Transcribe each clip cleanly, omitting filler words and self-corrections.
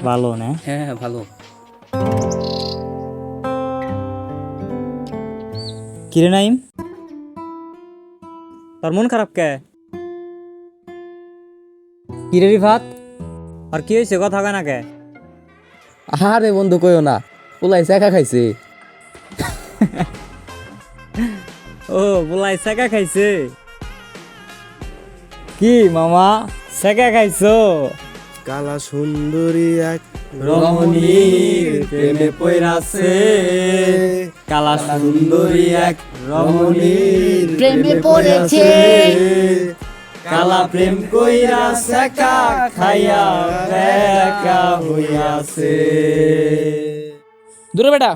ভালো না? হ্যাঁ হ্যাঁ ভালো। কিরে নাইম, তোর মন খারাপ কে? কিরে রিফাত, আর কি হয়েছে? কথা কয় না কে? আরে বন্ধু কইও না, পোলাই একা খাইছে। ও বলাই সেকা খাইছে? কি মামা সেকা খাইছো? কালা সুন্দরী এক রমণীর প্রেমে পইরাছে, কালা সুন্দরী এক রমণীর প্রেমে পড়েছে। কালা প্রেম কইরা সেকা খাইয়া একা হইয়াছে। দূরে বেটা,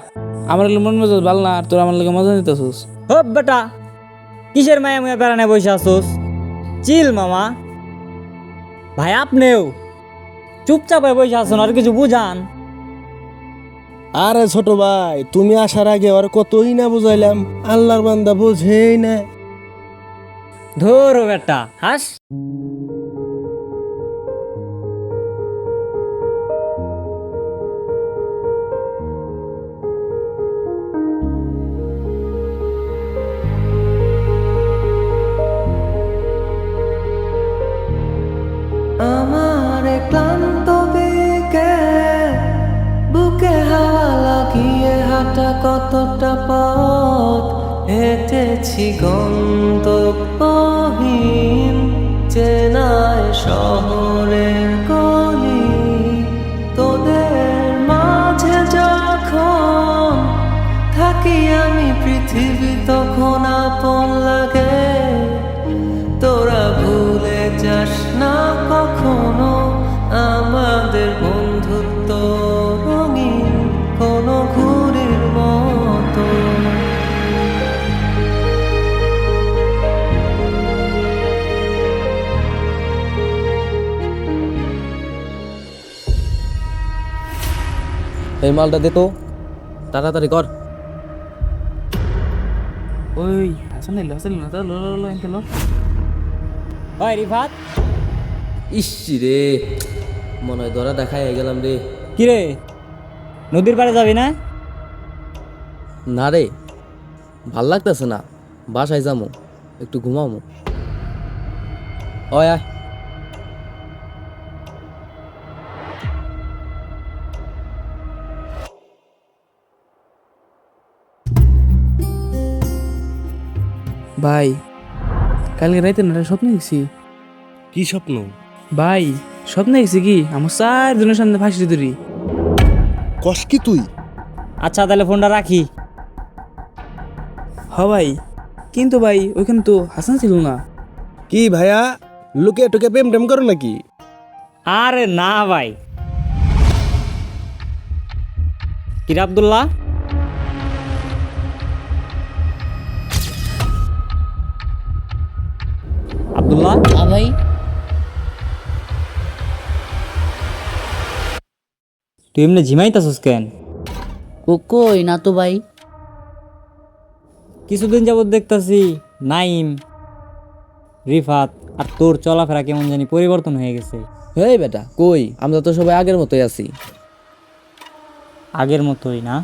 আমার মন মেজাজ ভালো না, আর তোর আমার লগে মজা নিতেছিস। হো বেটা, কিসের মায়া মুয়া বেড়ানে বসে আসোস? চিল মামা। ভাই আপনিও চুপচাপ হয়ে বসে আসুন, আর কিছু বুঝান। আরে ছোট ভাই, তুমি আসার আগে আর কতই না বুঝাইলাম, আল্লাহর বান্দা বোঝেই না। ধরো বেটা হাস। আমার ক্লান্ত বিকেল, বুকে হাওয়া লাগিয়ে হাঁটা কতটা পথ হেঁটেছি গন্তব্যহীন চেনায় শহরের গলি। তোদের মাঝে যখন থাকি আমি, পৃথিবী তখন আপন লাগে। তোরা ভুলে যাস না কখনো আমাদের বন্ধুত্ব রঙিন কোনো ঘুড়ির মতো। এই মালটা দে তো, তাড়াতাড়ি কর। ওই হাসান এলো, হাসান এলো, লো লো লো এনকে লো। ওই রিফাত, ইসি রে, মনে হয় ধরা দেখাই গেলাম রে। কিরে নদীর পাড়ে যাবি না? না রে, ভাল লাগতেছে না, বাসায় যাবো, একটু ঘুমাবো। ওই আয়। ভাই, কালকে রাইতে না স্বপ্ন দেখছি। কি স্বপ্ন? ভাই স্বপ্ন দেখছি কি আমার 4 জনের সামনে ফাঁসি ধরি। কস কি তুই? আচ্ছা তাহলে ফোনটা রাখি। হ ভাই, কিন্তু ভাই ওইখানে তো হাসান ছিল না। কি ভাইয়া, লুকে টুকে প্রেম টেম করো নাকি? আরে না ভাই। কিরে আব্দুল্লাহ, আব্দুল্লাহ ভাই তুই এমনি ঝিমাইতাছিস কেন? কই না তো ভাই। কিছুদিন যাবত দেখতাছি নাইম, রিফাত আর তোর চলাফেরা কেমন জানি পরিবর্তন হয়ে গেছে। হেই বেটা, কই, আমরা তো সবাই আগের মতোই আছি। আগের মতোই না?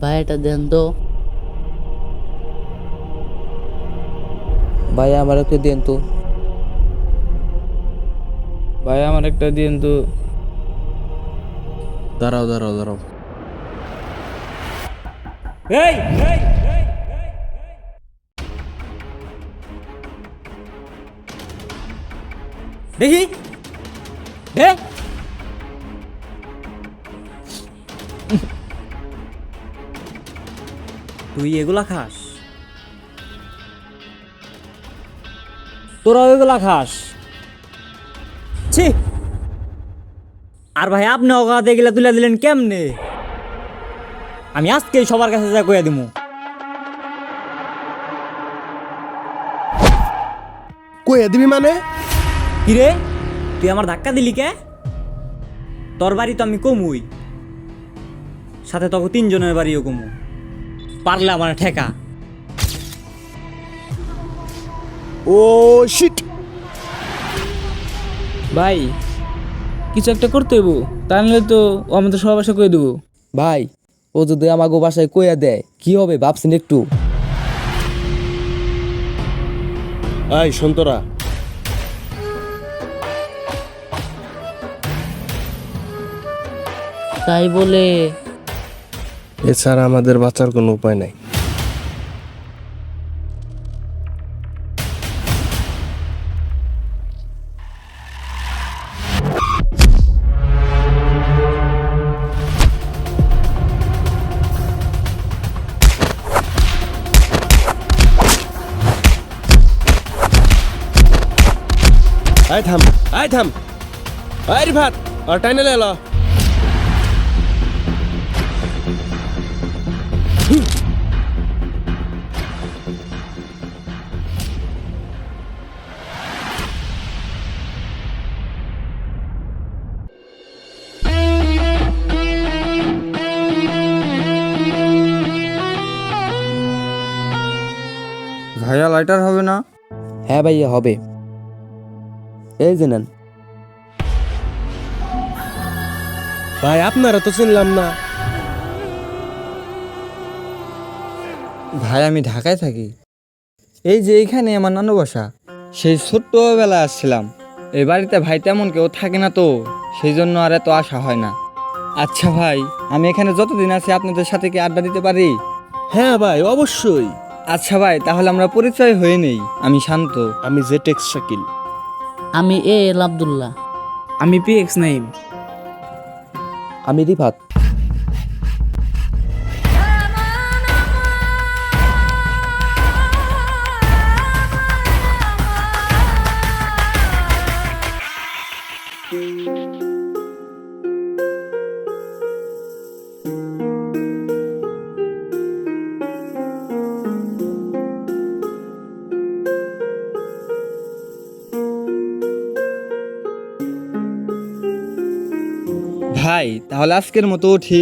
ভাই এটা দেন তো। ভাই আমার একটু দেন তো। ভাই আমার একটা দিন তো। দাঁড়াও দাঁড়াও দাঁড়াও, এই দেখি দে। তুই এগুলা খাস? তোরা ওইগুলা খাস ছি। আর ভাই আপনি অগাতে গেলে তুলে দিলেন কেমনে? আমি আজকে সবার কাছে যা কইয়া দিমু। কইয়া দিবি মানে? কিরে তুই আমার ধাক্কা দিলি কে? তোর বাড়ি তো আমি কমুই, সাথে তোকে 3 জনের বাড়িও কমু, পারলে আমার ঠেকা। ও শিট! ভাই কিছু একটা করতে হইব, তা নাহলে তো ও আমাদের সবার বাসা করে দেবো। ভাই ও যদি আমাকে বাসায় কইয়া দেয় কি হবে ভাবছেন একটু? আই সন্তরা, তাই বলে এছাড়া আমাদের বাঁচার কোনো উপায় নাই। আয় থাম, আয় থাম, আয় রিফাত, আর টাইনে এলো। ভাইয়া লাইটার হবে না? হ্যাঁ ভাইয়া হবে, এই যে নেন। ভাই আপনারা তো চিনলাম না। ভাই আমি ঢাকায় থাকি, এই যে এইখানে আমার নানু বাসা। সেই ছোট্টবেলায় আসছিলাম, এই বাড়িতে ভাই তেমন কেউ থাকে না তো, সেই জন্য আর এত আশা হয় না। আচ্ছা ভাই, আমি এখানে যতদিন আছি আপনাদের সাথে কি আড্ডা দিতে পারি? হ্যাঁ ভাই অবশ্যই। আচ্ছা ভাই, তাহলে আমরা পরিচয় হয়ে নেই। আমি শান্ত। আমি জেটেক্স শাকিল। আমি আব্দুল্লাহ। আমি PX নাইম। আমি রিফাত। ভাই তাহলে আজকের মতো উঠি,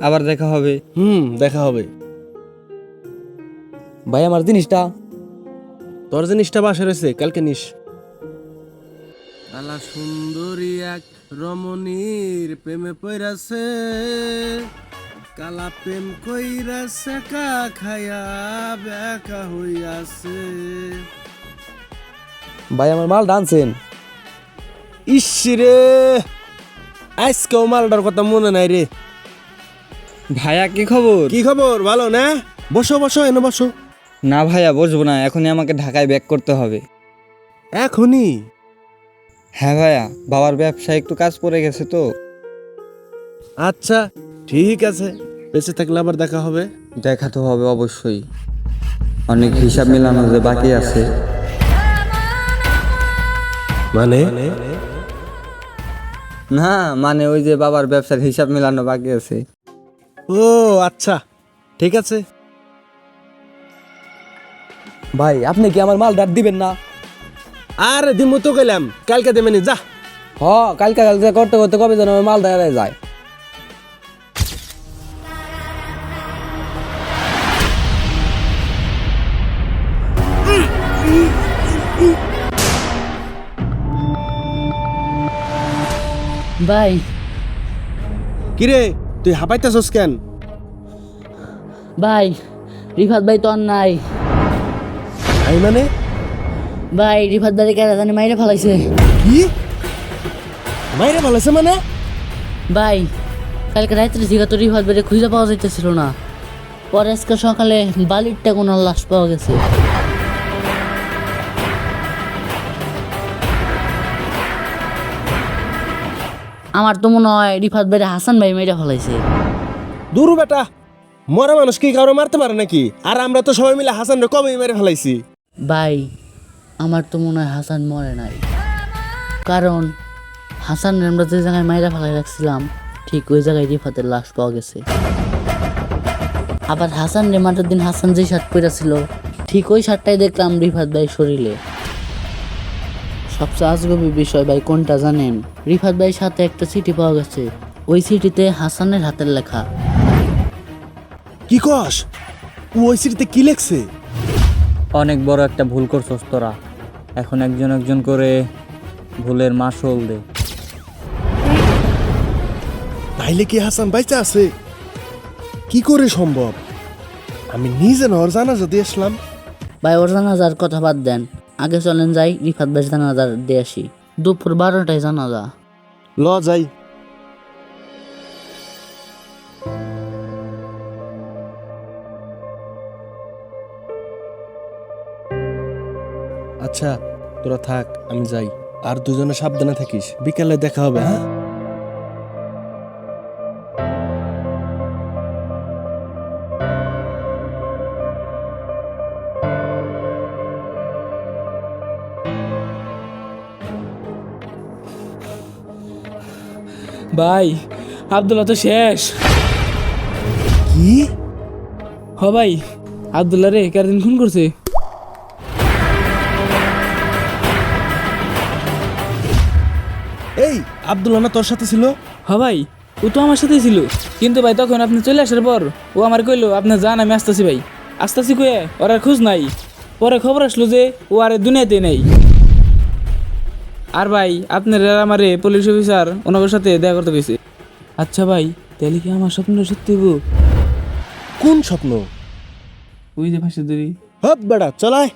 আবার দেখা হবে। দেখা হবে। ভাই আমার জিনিসটা। তোর জিনিসটা বাসা রয়েছে, কালকে নিস। আলা সুন্দরী এক রমণীর প্রেমে পইরাছে, কালা প্রেম কইরাছে, কা খায়া বেকা হইয়াছে। ভাই আমার মাল ডানছেন। ইসরে, আজকেও মালটার কথা মনে নাই রে। ভাইয়া কি খবর? কি খবর? ভালো না? বসো বসো, এনে বসো। না ভাইয়া বসবো না, এখনই আমাকে ঢাকায় ব্যাক করতে হবে। এখনই? হ্যাঁ ভাইয়া, বাবার ব্যবসায় একটু কাজ পড়ে গেছে তো। আচ্ছা ঠিক আছে, বেঁচে থাকলে আবার দেখা হবে। দেখা তো হবে অবশ্যই, অনেক হিসাব মিলানো যে বাকি আছে। মানে? না মানে ওই যে বাবার ব্যবসার হিসাব মিলানো বাকি আছে। ও আচ্ছা ঠিক আছে। ভাই আপনি কি আমার মাল ডাক দিবেন না? আর দিমু তো গেলাম, কালকে দেবেনি যা। হ, কালকে কালকে করতে করতে কবে যেন আমার মাল দেওয়া যায়। ভাই কিরে তুই হাঁপাইতেছস কেন? ভাই রিফাত ভাই তো আর নাই। আই মানে? ভাই রিফাত ভাই কেন জানি মাইরে ফেলাইছে। কি মাইরে ভালোছে মানে? ভাই কালকে রাত্রে থেকে তো রিফাত ভাইরে খুঁজে পাওয়া যাইতেছিল না, পরে আজকে সকালে বালিরটা কোনো লাশ পাওয়া গেছে। আমার তো মনে হয় রিফাত ভাইরে হাসান ভাই মেরে ফেলাইছে। দূর বেটা, মরা মানুষ কি কারো মারতে পারে নাকি? আর আমরা তো সবাই মিলে হাসান রে কবেই মেরে ফেলাইছি। ভাই আমার তো মনে হয় হাসান মরে নাই, কারণ হাসান আমরা যে জায়গায় মাইরা ফেলাই রাখছিলাম ঠিক ওই জায়গায় রিফাতের লাশ পাওয়া গেছে। আবার হাসান রে মাঠের দিন হাসান যে শার্ট পরে ছিল ঠিক ওই শার্টটাই দেখলাম রিফাত ভাই শরীরে। সবচেয়ে আজগবি বিষয় ভাই কোনটা জানেন? রিফাত ভাইয়ের সাথে একটা চিঠি পাওয়া গেছে, ওই চিঠিতে হাসানের হাতের লেখা। কি কস? ওই সিটিতে কি লেখছে? অনেক বড় একটা ভুল করছস তোরা, এখন একজন একজন করে ভুলের মাসুল দে। তাইলে কি হাসান বাইচা আছে? কি করে সম্ভব? আমি নিজে না ওর জানাজা দিয়ে আসলাম। ভাই ওর জানাজার কথা বাদ দেন, আগে চলেন যাই রিফাত ভাই জানাজার দিয়ে আসি। দুপুর 12টায় জানাজা। ল যাই। আচ্ছা তোরা থাক, আমি যাই। আর দুজনে সাবধানে থাকিস, বিকালে দেখা হবে। হ্যাঁ ভাই আব্দুল্লাহ তো শেষ। কি? হ ভাই, আব্দুল্লাহ রে কার দিন খুন করছে। এই আব্দুল্লাহ না তোর সাথে ছিল? হ ভাই, ও তো আমার সাথেই ছিল, কিন্তু ভাই তখন আপনি চলে আসার পর ও আমার কইলো আপনি যান আমি আসতেছি। ভাই আসতেছি কয়ে ওর আর খোঁজ নাই। পরে খবর আসলো যে ও আর এই দুনিয়াতে নেই। আর ভাই আপনার আর আমারে পুলিশ অফিসার ওনার সাথে দেখা করতে গেছে। আচ্ছা ভাই, তাহলে কি আমার স্বপ্নটা সত্যি হইব? কোন স্বপ্ন? ওই যে ফাঁসি দড়ি। হপ বেড়া চলায়।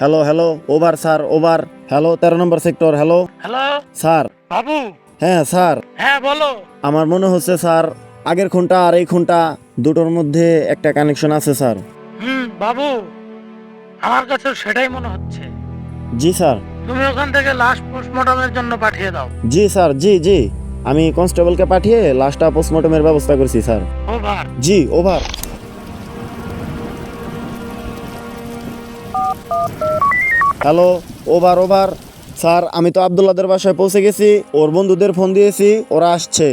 Hello hello, over sir, over. Hello 13 নম্বর সেক্টর। Hello hello sir. বাবু। হ্যাঁ স্যার, হ্যাঁ বলো। আমার মনে হচ্ছে স্যার আগের খুনটা আর এই খুনটা দুটোর মধ্যে একটা কানেকশন আছে স্যার। বাবু, আমার কাছে সেটাই মনে হচ্ছে। জি স্যার। তুমি ওখান থেকে লাশ পোস্টমর্টমের জন্য পাঠিয়ে দাও। জি স্যার, জি জি, আমি কনস্টেবলকে পাঠিয়ে লাশটা পোস্টমর্টমের ব্যবস্থা করছি স্যার। ওভার। জি over. Hello over over. Sir আমি তো আব্দুল্লাদের বাসায় পৌঁছে গেছি, ওর বন্ধুদের ফোন দিয়েছি, ওরা আসছে।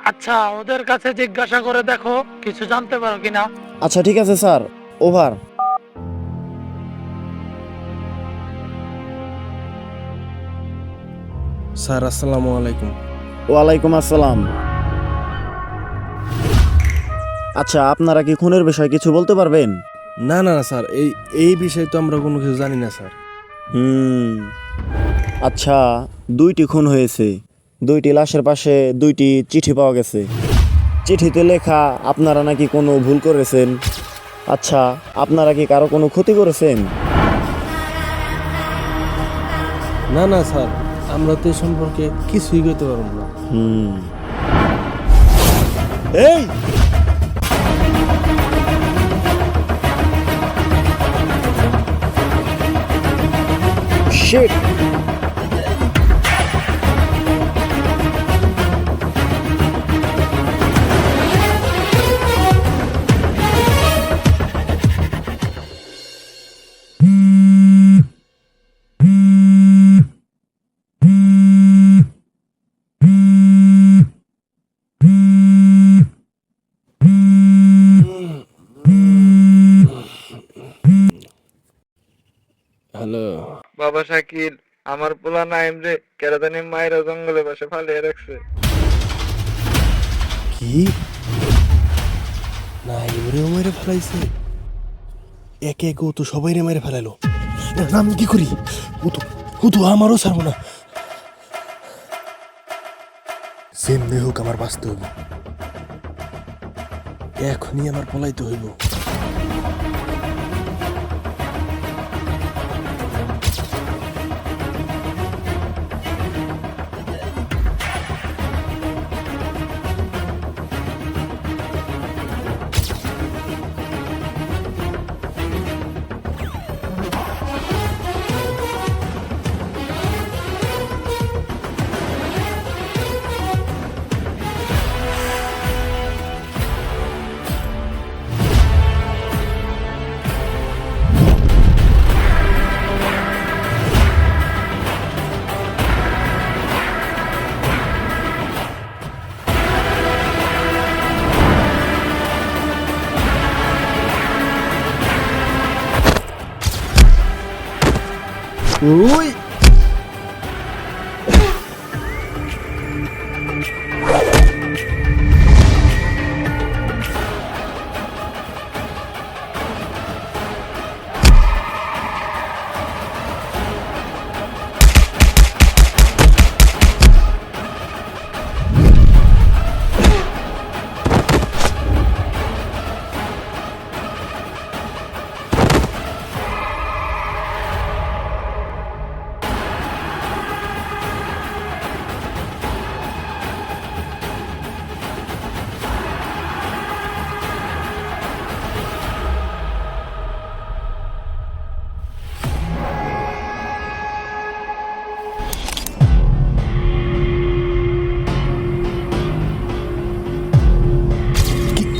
আচ্ছা, ওদের কাছে জিজ্ঞাসা করে দেখো কিছু জানতে পারো কিনা। আচ্ছা ঠিক আছে স্যার, ওভার। স্যার আসসালামু আলাইকুম। ওয়ালাইকুম আসসালাম। আচ্ছা আপনারা কি খুনের বিষয়ে কিছু বলতে পারবেন? না না না স্যার, এই বিষয়ে তো আমরা কোনো কিছু জানি না স্যার। আচ্ছা, 2টি খুন হয়েছে, 2টি লাশের পাশে 2টি চিঠি পাওয়া গেছে। চিঠিতে লেখা আপনারা নাকি কোনো ভুল করেছেন। আচ্ছা, আপনারা কি কারো কোনো ক্ষতি করেছেন? না না স্যার, আমরা তো এই সম্পর্কে কিছুই করতে পারবো না। এই শিট। হ্যালো বাবা শাকিল, আমার পোলা নাইম রে কেরাদানি মায়েরা জঙ্গলে বসে ফালিয়ে রাখছে। কি? না এবারেও মেরে ফেলাইছে। একে একে ও তো সবাই রে মেরে ফেলাইলো। এখন আমি কি করি? ও তো আমারও ছাড়বো না। যেমনি হোক আমার বাঁচতে হইব, এখনই আমার পলাইতে হইব। ওই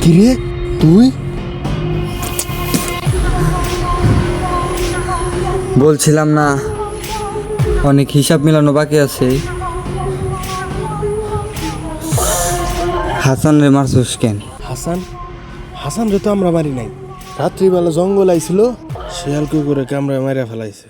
কিরে তুই? বলছিলাম না অনেক হিসাব মিলানো বাকি আছে। হাসান রে মারছস কেন? হাসান রে তো আমরা মারি নাই। রাত্রিবেলা জঙ্গল আইছিল, শিয়াল কুকুরে কামড়ায় মারিয়া ফেলাইছে।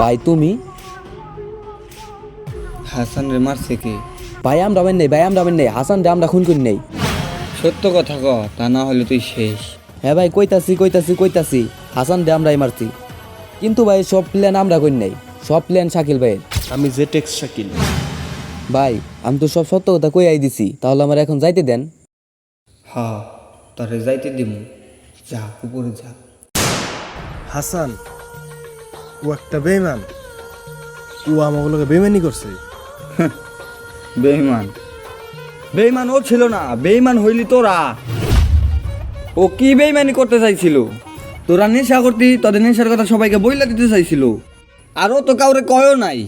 ভাই তুমি? হাসান রে মারছে কে? ভাই আমরা রাবেন নেই, হাসান রে আমরা খুন করি নেই। সত্য কথা ক, তা না হলে তুই শেষ। হ্যাঁ ভাই কইতাছি হাসান রে আমরাই মারছি, কিন্তু ভাই সব প্ল্যান আমরা করি নাই, সব প্ল্যান শাকিল ভাইয়ের। আমি জেটেক্স শাকিল। ভাই আমি তো সব সত্য কথা কই দিছি, তাহলে আমার এখন যাইতে দেন। হ্যাঁ তোরে যাইতে দিমু, যা উপরে যা। হাসান ও একটা বেঈমান, ও আমাগুলোকে বেঈমানি করছে। বেঈমান? বেঈমান ও ছিল না, বেঈমান হইলি তোরা। ও কি বেঈমানি করতে চাইছিল? তোরা নেশা করতি, তোদের নেশার কথা সবাইকে বইলা দিতে চাইছিল। আর ও তো কাউরে কয়ও নাই।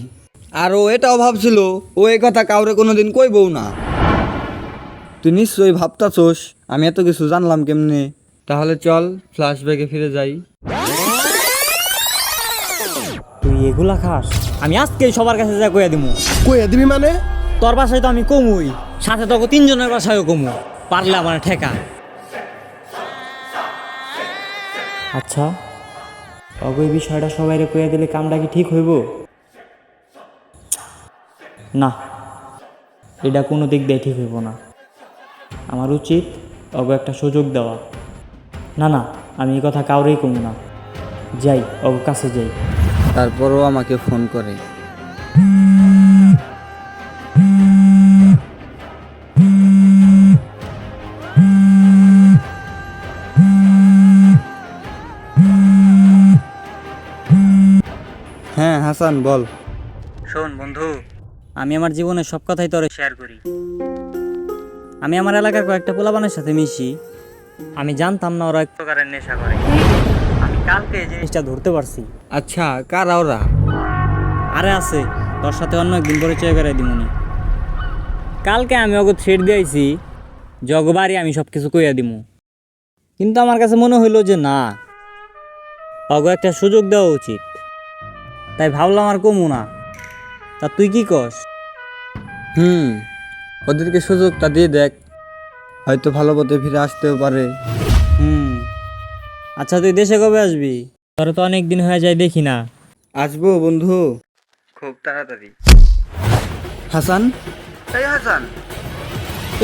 আর ও এটাও ভাবছিল ও এই কথা কাউরে কোনোদিন কইবও না। তুই নিশ্চয়ই ভাবতাছোস আমি এত কিছু জানলাম কেমনে। তাহলে চল ফ্ল্যাশব্যাকে ফিরে যাই। তুই এগুলা খাস? আমি আজকেই সবার কাছে যা কইয়া দিমু। কইয়া দিবি মানে? তোর বাসায় তো আমি কমুই, সাথে তোকে তিনজনের বাসায়ও কমু, পারলে আমার ঠেকা। আচ্ছা অগো এই বিষয়টা সবাইরে কইয়া দিলে কামটা কি ঠিক হইব? না, এটা কোনো দিক দিয়ে ঠিক হইব না। আমার উচিত অগো একটা সুযোগ দেওয়া। না না, আমি এই কথা কাউরেই কমু না। যাই, অগো কাছে যাই। তারপরও আমাকে ফোন করে। হ্যাঁ হাসান বল। শোন বন্ধু, আমি আমার জীবনের সব কথাই তোরে শেয়ার করি। আমি আমার এলাকার কয়েকটা পোলাপানের সাথে মিশি। আমি জানতাম না ওরা এক প্রকারের নেশা করে। আমি কালকে এই জিনিসটা ধরতে পারছি। আচ্ছা কারা ওরা? আরে আছে, তোর সাথে অন্য একদিন পরিচয় করে দিমুনি। কালকে আমি ওকে থ্রেড দিয়েছি, জগবাড়ি আমি সব কিছু কইয়া দিমু। কিন্তু আমার কাছে মনে হইলো যে না, ওকে একটা সুযোগ দেওয়া উচিত। তাই ভাবলাম আর কমু না। তা তুই কি কস? ওদেরকে সুযোগটা দিয়ে দেখ, হয়তো ভালো পথে ফিরে আসতেও পারে। আচ্ছা তুই দেশে কবে আসবি? তোর তো অনেক দিন হয়ে যায় দেখি না। আসবো বন্ধু, খুব তাড়াতাড়ি। হাসান, এই হাসান,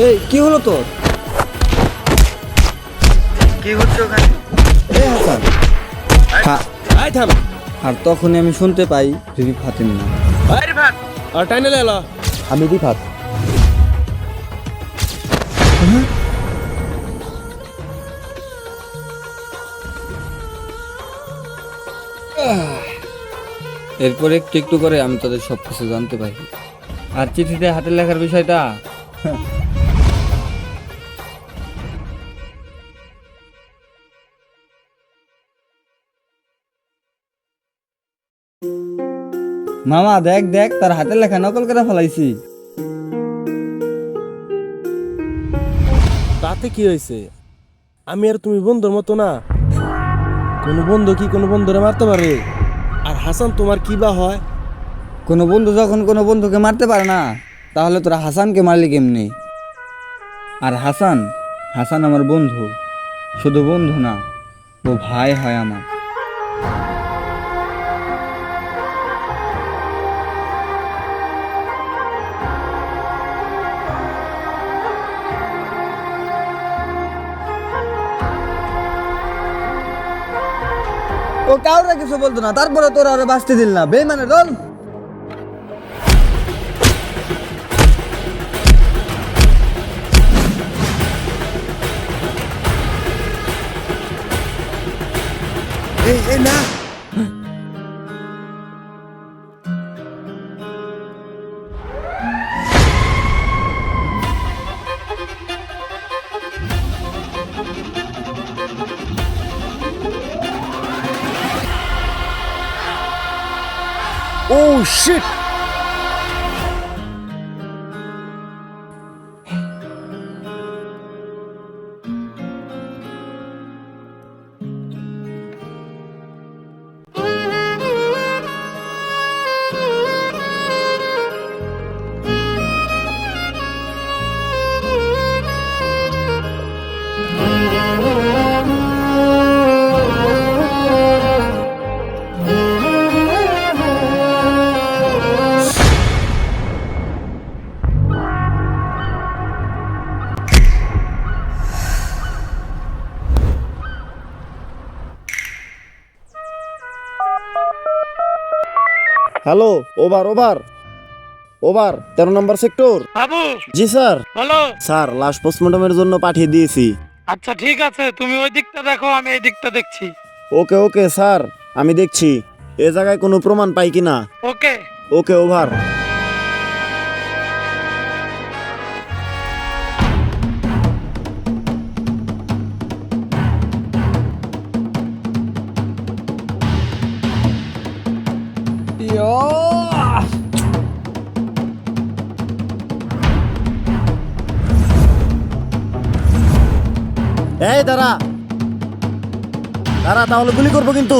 এই কি হলো তোর? কি হচ্ছে ওখানে? এই হাসান, আই থাম আর তখনই আমি শুনতে পাই রিফাতের নাম। আই রিফাত আর টাইনে লেলা আমি রিফাত। এরপর একটু একটু করে আমি তোদের সবকিছু জানতে পারি। আর চিঠিতে হাতের লেখার বিষয়টা মামা দেখ দেখ, তার হাতের লেখা নকল করে ফেলাইছি। তাতে কি হয়েছে? আমি আর তুমি বন্ধুর মতো না? কোনো বন্ধু কি কোনো বন্ধুরে মারতে পারে? আর হাসান তোমার কি বা হয়? কোনো বন্ধু যখন কোনো বন্ধুকে মারতে পারে না, তাহলে তোরা হাসানকে মারলি কেমনি? আর হাসান, হাসান আমার বন্ধু, শুধু বন্ধু না, ও ভাই হয় আমার। ও কাউরে কিছু বলতো না, তারপরে তোরা ওরা বাঁচতে দিল না, বেইমানের দল। এই না Oh shit! Hello, over over over, 13 নম্বর সেক্টর। বাবু, জি স্যার। বলো। স্যার লাশ পোস্টমর্টমের জন্য পাঠিয়ে দিয়েছি। আচ্ছা ঠিক আছে, তুমি ওই দিকটা দেখো, আমি এই দিকটা দেখছি। ওকে ওকে স্যার, আমি দেখছি এ জায়গায় কোনো প্রমাণ পাই কিনা। ওকে। Okay over. এই দাঁড়া দাঁড়া, তাহলে গুলি করবো কিন্তু।